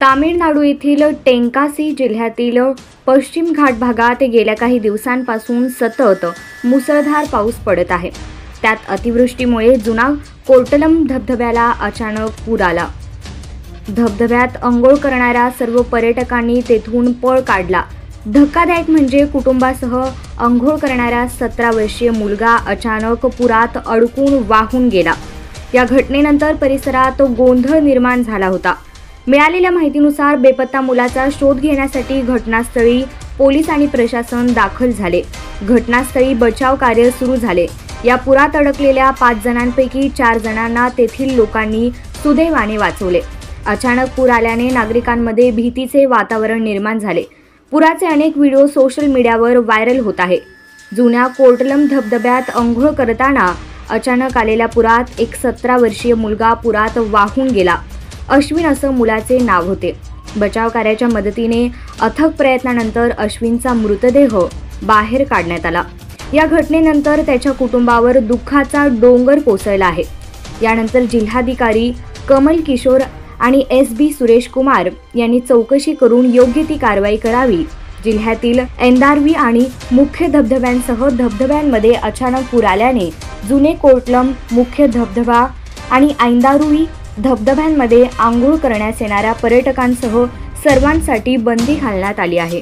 तामिळनाडू येथील टेंकासी जिल्ह्यातील पश्चिम घाट भागात गेल्या काही दिवसांपासून सतत मुसळधार पाऊस पडत आहे। त्यात अतिवृष्टीमुळे जुना कोर्टलम धबधब्याला अचानक पूर आला। धबधब्यात अंघोळ करणाऱ्या सर्व पर्यटकांनी तेथून पळ काढला। धक्कादायक म्हणजे कुटुंबासह अंघोळ करणाऱ्या 17 वर्षीय मुलगा अचानक पुरात अडकून वाहून गेला। या घटनेनंतर परिसरात गोंधळ निर्माण झाला होता। मिळालेल्या माहितीनुसार बेपत्ता मुलाचा शोध घेण्यासाठी घटनास्थळी पोलीस आणि प्रशासन दाखल झाले। घटनास्थळी बचाव कार्य सुरू झाले। या पुरात अडकलेल्या 5 जणांपैकी 4 जणांना तेथील लोकांनी सुदैवाने वाचवले। अचानक पूर आल्याने नागरिकांमध्ये भीतीचे वातावरण निर्माण झाले। पुराचे अनेक व्हिडिओ सोशल मीडियावर व्हायरल होत आहे। जुन्या कोर्टलम धबधब्यात अंघोळ करताना अचानक आलेल्या पुरात एक 17 वर्षीय मुलगा पुरात वाहून गेला। अश्विन असं मुलाचे नाव होते। बचाव कार्याच्या मदतीने अथक प्रयत्नानंतर अश्विनचा मृतदेह बाहेर काढण्यात आला। या घटनेनंतर त्याच्या कुटुंबावर दुःखाचा डोंगर कोसळला आहे। यानंतर जिल्हाधिकारी कमल किशोर आणि एसबी सुरेश कुमार यांनी चौकशी करून योग्य ती कारवाई करावी। जिल्ह्यातील ऐंदारवी आणि मुख्य धबधब्यांसह धबधब्यांमध्ये अचानक पूर आल्याने जुने कोर्टलम मुख्य धबधबा आणि ऐंदारुवी धबधब्यांमध्ये आंघोळ करण्यास येणाऱ्या पर्यटकांसह सर्वांसाठी बंदी घालण्यात आली आहे।